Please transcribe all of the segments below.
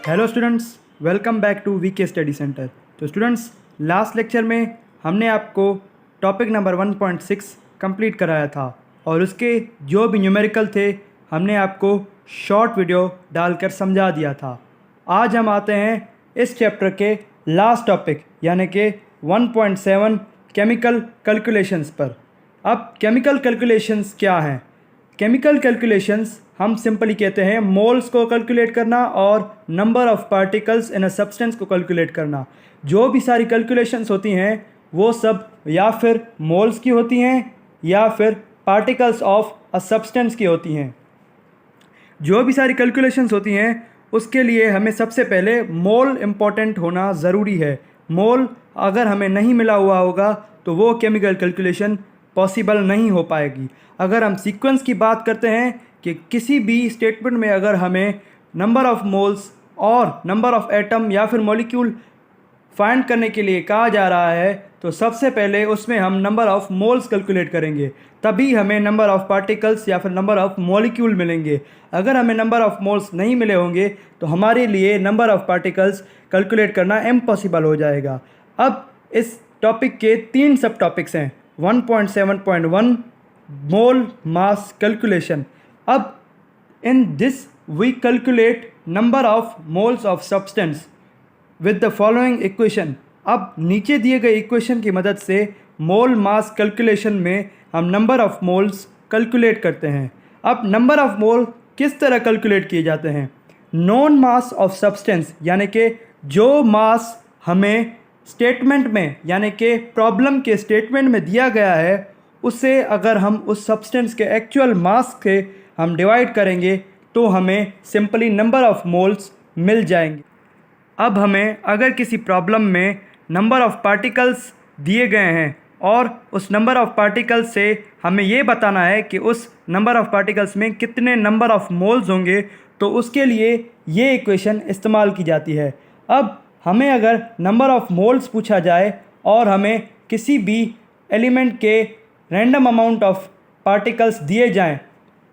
Hello students, welcome back to VK study centre. तो students, last lecture में हमने आपको टॉपिक नंबर 1.6 कंप्लीट कराया था और उसके जो भी न्यूमेरिकल थे हमने आपको शॉर्ट वीडियो डालकर समझा दिया था। आज हम आते हैं इस चैप्टर के लास्ट टॉपिक यानी कि 1.7 केमिकल कैलकुलेशंस पर। अब केमिकल कैलकुलेशंस क्या हैं? केमिकल कैलकुलेशंस हम सिंपली कहते हैं मोल्स को कैलकुलेट करना और number of particles in a substance को कैलकुलेट करना। जो भी सारी कैलकुलेशंस होती हैं वो सब या फिर मोल्स की होती हैं या फिर पार्टिकल्स ऑफ अ सब्सटेंस की होती हैं। जो भी सारी कैलकुलेशंस होती हैं उसके लिए हमें सबसे पहले मोल इम्पॉर्टेंट होना ज़रूरी है। मोल अगर हमें नहीं मिला हुआ होगा तो वो केमिकल कैलकुलेशन पॉसिबल नहीं हो पाएगी। अगर हम सीक्वेंस की बात करते हैं कि किसी भी स्टेटमेंट में अगर हमें नंबर ऑफ़ मोल्स और नंबर ऑफ़ एटम या फिर मॉलिक्यूल फाइंड करने के लिए कहा जा रहा है तो सबसे पहले उसमें हम नंबर ऑफ़ मोल्स कैलकुलेट करेंगे, तभी हमें नंबर ऑफ़ पार्टिकल्स या फिर नंबर ऑफ़ मॉलिक्यूल मिलेंगे। अगर हमें नंबर ऑफ़ मोल्स नहीं मिले होंगे तो हमारे लिए नंबर ऑफ़ पार्टिकल्स कैलकुलेट करना इम्पॉसिबल हो जाएगा। अब इस टॉपिक के 3 सब टॉपिक्स हैं। 1.7.1 मोल मास कैलकुलेशन। अब in this we calculate number of moles of substance with the following equation। अब नीचे दिए गए इक्वेशन की मदद से मोल मास कैलकुलेशन में हम नंबर ऑफ़ मोल्स कैलकुलेट करते हैं। अब नंबर ऑफ़ मोल किस तरह कैलकुलेट किए जाते हैं? नॉन मास ऑफ सब्सटेंस यानी कि जो मास हमें स्टेटमेंट में यानी कि प्रॉब्लम के स्टेटमेंट में दिया गया है उसे अगर हम उस सब्सटेंस के एक्चुअल मास के हम डिवाइड करेंगे तो हमें सिंपली नंबर ऑफ़ मोल्स मिल जाएंगे। अब हमें अगर किसी प्रॉब्लम में नंबर ऑफ़ पार्टिकल्स दिए गए हैं और उस नंबर ऑफ़ पार्टिकल्स से हमें ये बताना है कि उस नंबर ऑफ़ पार्टिकल्स में कितने नंबर ऑफ़ मोल्स होंगे तो उसके लिए ये इक्वेशन इस्तेमाल की जाती है। अब हमें अगर नंबर ऑफ़ मोल्स पूछा जाए और हमें किसी भी एलिमेंट के रैंडम अमाउंट ऑफ़ पार्टिकल्स दिए जाएं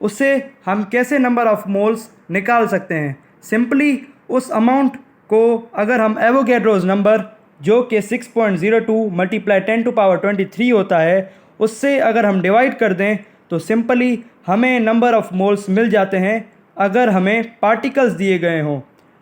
उससे हम कैसे नंबर ऑफ़ मोल्स निकाल सकते हैं? सिंपली उस अमाउंट को अगर हम एवोगैड्रोस नंबर जो कि 6.02 मल्टीप्लाई 10 टू पावर 23 होता है उससे अगर हम डिवाइड कर दें तो सिंपली हमें नंबर ऑफ़ मोल्स मिल जाते हैं अगर हमें पार्टिकल्स दिए गए हों।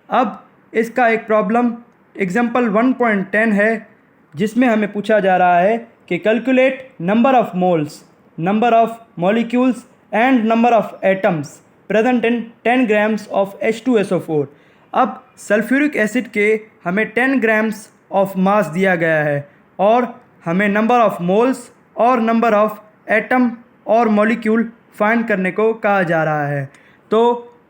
अब इसका एक प्रॉब्लम एग्जांपल 1.10 है जिसमें हमें पूछा जा रहा है कि calculate number of moles, number of molecules and number of atoms present in 10 grams of H2SO4। अब सल्फ्यूरिक एसिड के हमें 10 ग्राम्स ऑफ मास दिया गया है और हमें नंबर ऑफ़ मोल्स और नंबर ऑफ़ एटम और मॉलिक्यूल फाइंड करने को कहा जा रहा है। तो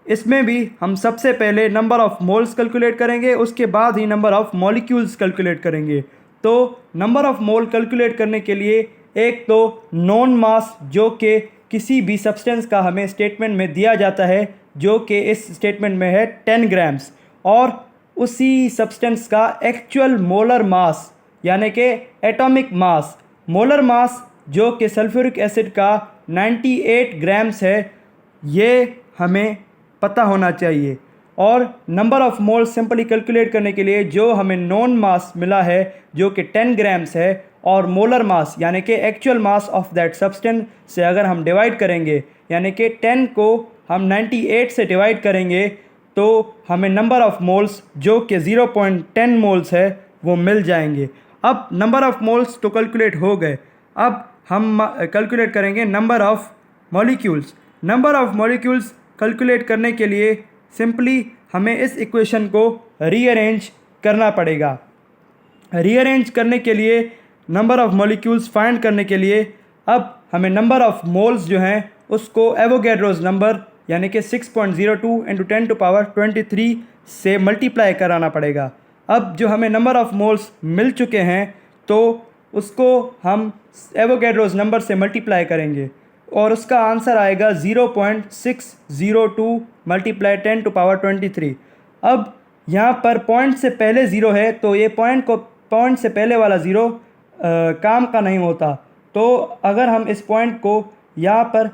इसमें भी हम सबसे पहले नंबर ऑफ़ मोल्स कैलकुलेट करेंगे, उसके बाद ही नंबर ऑफ़ मॉलिक्यूल्स कैलकुलेट करेंगे। तो नंबर ऑफ़ मोल कैलकुलेट करने के लिए एक तो नॉन मास जो कि किसी भी सब्सटेंस का हमें स्टेटमेंट में दिया जाता है जो कि इस स्टेटमेंट में है 10 ग्राम्स, और उसी सब्सटेंस का एक्चुअल मोलर मास यानी कि एटॉमिक मास, मोलर मास जो कि सल्फ्यूरिक एसिड का 98 ग्राम्स है, ये हमें पता होना चाहिए। और number of mole simply calculate करने के लिए जो हमें नॉन मास मिला है जो कि 10 ग्राम्स है और मोलर मास यानी कि actual mass of that substance से अगर हम डिवाइड करेंगे यानी कि 10 को हम 98 से डिवाइड करेंगे तो हमें नंबर ऑफ़ मोल्स जो कि 0.10 मोल्स है वो मिल जाएंगे। अब नंबर ऑफ़ मोल्स तो कैलकुलेट हो गए, अब हम कैलकुलेट करेंगे number of molecules. Number of molecules calculate करने के लिए सिंपली हमें इस इक्वेशन को रीअरेंज करना पड़ेगा। रीअरेंज करने के लिए नंबर ऑफ़ मॉलिक्यूल्स फाइंड करने के लिए अब हमें नंबर ऑफ़ मोल्स जो हैं उसको एवोगैड्रोस नंबर यानी कि 6.02 इंटू 10 टू पावर 23 से मल्टीप्लाई कराना पड़ेगा। अब जो हमें नंबर ऑफ़ मोल्स मिल चुके हैं तो उसको हम एवोगैड्रोस नंबर से मल्टीप्लाई करेंगे और उसका आंसर आएगा 0.602 मल्टीप्लाई 10 टू पावर 23। अब यहाँ पर पॉइंट से पहले ज़ीरो है तो ये पॉइंट से पहले वाला ज़ीरो काम का नहीं होता, तो अगर हम इस पॉइंट को यहाँ पर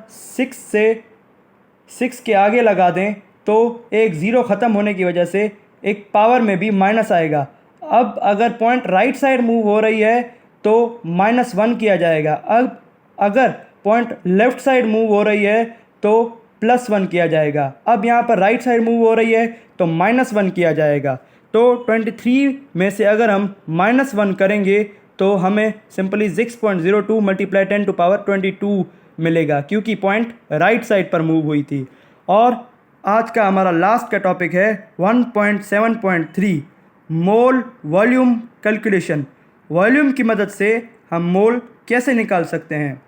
6 के आगे लगा दें तो एक ज़ीरो ख़त्म होने की वजह से एक पावर में भी माइनस आएगा। अब अगर पॉइंट राइट साइड मूव हो रही है तो -1 किया जाएगा। अब अगर पॉइंट लेफ़्ट साइड मूव हो रही है तो +1 किया जाएगा। अब यहाँ पर राइट साइड मूव हो रही है तो -1 किया जाएगा। तो 23 में से अगर हम -1 करेंगे तो हमें सिंपली 6.02 × 10⁻22 मिलेगा, क्योंकि पॉइंट राइट साइड पर मूव हुई थी। और आज का हमारा लास्ट का टॉपिक है 1.7.3 मोल वॉल्यूम कैलकुलेशन। वॉल्यूम की मदद से हम मोल कैसे निकाल सकते हैं।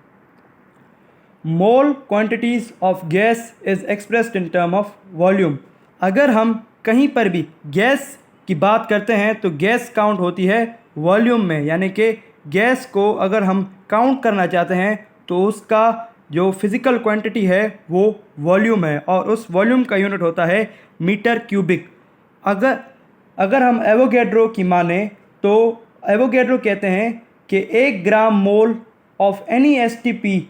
Mole quantities of gas is expressed in term of volume. अगर हम कहीं पर भी गैस की बात करते हैं तो गैस काउंट होती है वॉल्यूम में, यानी कि गैस को अगर हम काउंट करना चाहते हैं तो उसका जो फिज़िकल क्वांटिटी है वो वॉल्यूम है, और उस वॉल्यूम का यूनिट होता है मीटर क्यूबिक। अगर हम एवोगैड्रो की माने तो एवोगैड्रो कहते हैं कि 1 gram mole of any STP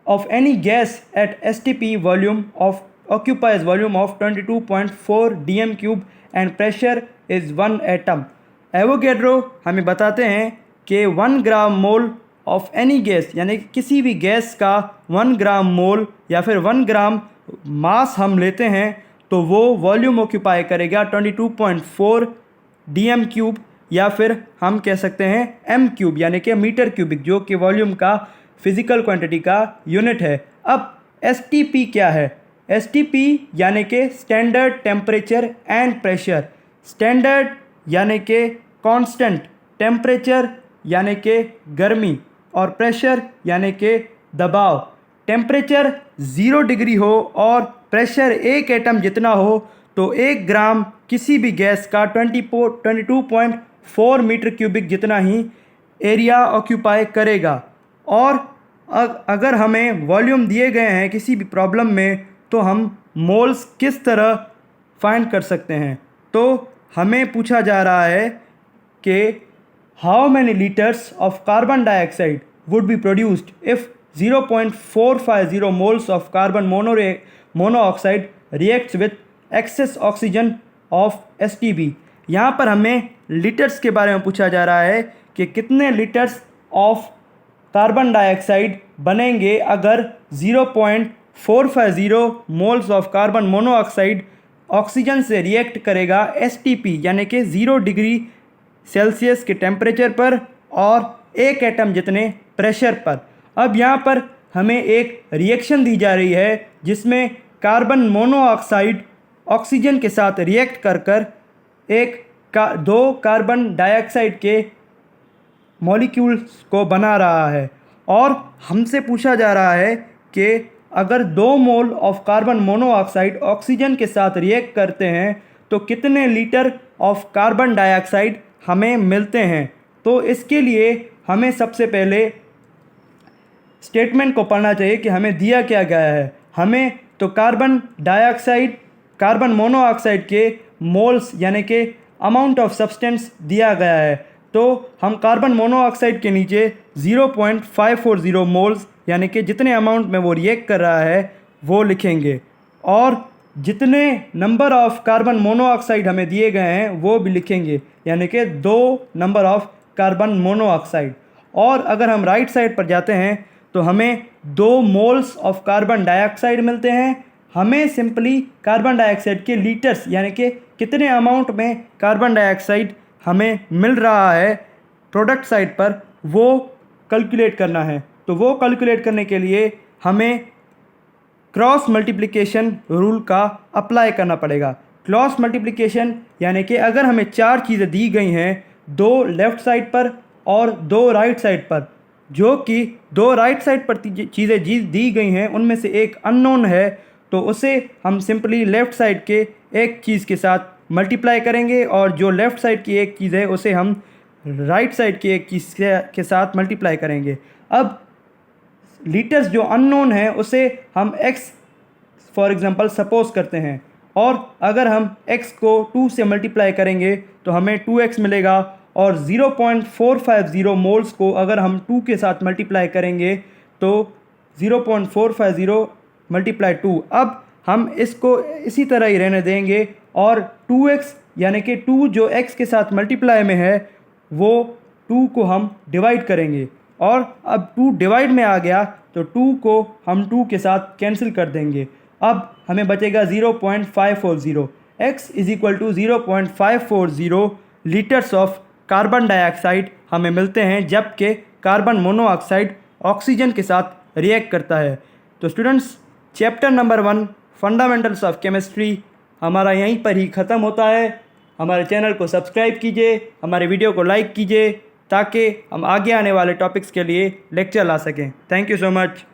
of any gas at STP volume of occupies volume of 22.4 dm cube and pressure is 1 atom। Avogadro हमें बताते हैं कि 1 gram mole of any gas, यानी किसी भी गैस का 1 ग्राम मोल या फिर 1 ग्राम मास हम लेते हैं तो वो वॉल्यूम ऑक्यूपाई करेगा 22.4 dm क्यूब, या फिर हम कह सकते हैं m क्यूब, यानी कि मीटर क्यूबिक, जो कि वॉल्यूम का फिज़िकल क्वांटिटी का यूनिट है। अब STP क्या है? STP यानी कि standard temperature and pressure. Standard यानी कि कांस्टेंट, टेम्परेचर यानी कि गर्मी, और प्रेशर यानी कि दबाव। टेम्परेचर 0 डिग्री हो और प्रेशर 1 एटम जितना हो तो 1 ग्राम किसी भी गैस का 22.4 मीटर क्यूबिक जितना ही एरिया ऑक्यूपाई करेगा। और अगर हमें वॉल्यूम दिए गए हैं किसी भी प्रॉब्लम में तो हम मोल्स किस तरह फाइंड कर सकते हैं। तो हमें पूछा जा रहा है कि how many litres of carbon dioxide would be produced if 0.450 moles of carbon monoxide reacts with access oxygen of STP। यहाँ पर हमें लीटर्स के बारे में पूछा जा रहा है कि कितने लीटर्स ऑफ कार्बन डाइऑक्साइड बनेंगे अगर 0.450 moles of carbon monoxide oxygen से रिएक्ट करेगा STP, यानी कि 0 डिग्री सेल्सियस के टेम्परेचर पर और 1 एटम जितने प्रेशर पर। अब यहाँ पर हमें एक रिएक्शन दी जा रही है जिसमें कार्बन मोनोऑक्साइड ऑक्सीजन के साथ रिएक्ट कर दो कार्बन डाइऑक्साइड के मॉलिक्यूल्स को बना रहा है, और हमसे पूछा जा रहा है कि अगर 2 mole of carbon monoxide oxygen के साथ रिएक्ट करते हैं तो कितने लीटर ऑफ कार्बन डाइऑक्साइड हमें मिलते हैं। तो इसके लिए हमें सबसे पहले स्टेटमेंट को पढ़ना चाहिए कि हमें दिया क्या गया है। हमें तो कार्बन मोनोऑक्साइड के मोल्स यानी कि अमाउंट ऑफ सब्सटेंस दिया गया है। तो हम कार्बन मोनोऑक्साइड के नीचे 0.540 मोल्स, यानी कि जितने अमाउंट में वो रिएक्ट कर रहा है वो लिखेंगे, और जितने नंबर ऑफ कार्बन मोनोऑक्साइड हमें दिए गए हैं वो भी लिखेंगे, यानी कि 2 नंबर ऑफ कार्बन मोनोऑक्साइड। और अगर हम राइट साइड पर जाते हैं तो हमें 2 मोल्स ऑफ कार्बन डाइऑक्साइड मिलते हैं। हमें सिंपली कार्बन डाइऑक्साइड के लीटर्स, यानी कि कितने अमाउंट में कार्बन डाइऑक्साइड हमें मिल रहा है प्रोडक्ट साइड पर, वो कैलकुलेट करना है। तो वो कैलकुलेट करने के लिए हमें क्रॉस मल्टीप्लिकेशन रूल का अप्लाई करना पड़ेगा। क्रॉस मल्टीप्लिकेशन यानी कि अगर हमें 4 चीज़ें दी गई हैं, 2 लेफ़्ट साइड पर और 2 राइट साइड पर, जो कि 2 राइट साइड पर चीज़ें दी गई हैं उनमें से एक अननोन है, तो उसे हम सिंपली लेफ़्ट साइड के एक चीज़ के साथ मल्टीप्लाई करेंगे, और जो लेफ़्ट साइड की एक चीज़ है उसे हम राइट साइड की एक चीज़ के साथ मल्टीप्लाई करेंगे। अब लीटर्स जो अननोन है उसे हम x फॉर एग्ज़ाम्पल सपोज करते हैं, और अगर हम x को 2 से मल्टीप्लाई करेंगे तो हमें 2x मिलेगा, और 0.450 मोल्स को अगर हम 2 के साथ मल्टीप्लाई करेंगे तो 0.450 × 2। अब हम इसको इसी तरह ही रहने देंगे और 2x यानी कि 2 जो x के साथ मल्टीप्लाई में है वो 2 को हम डिवाइड करेंगे, और अब 2 डिवाइड में आ गया तो 2 को हम 2 के साथ कैंसिल कर देंगे। अब हमें बचेगा 0.540। x is equal to 0.540 litres of carbon dioxide हमें मिलते हैं, जबकि कार्बन मोनोऑक्साइड ऑक्सीजन के साथ रिएक्ट करता है। तो students, chapter number 1 fundamentals of chemistry हमारा यहीं पर ही ख़त्म होता है। हमारे चैनल को सब्सक्राइब कीजिए, हमारे वीडियो को लाइक कीजिए, ताकि हम आगे आने वाले टॉपिक्स के लिए लेक्चर ला सकें। Thank you so much.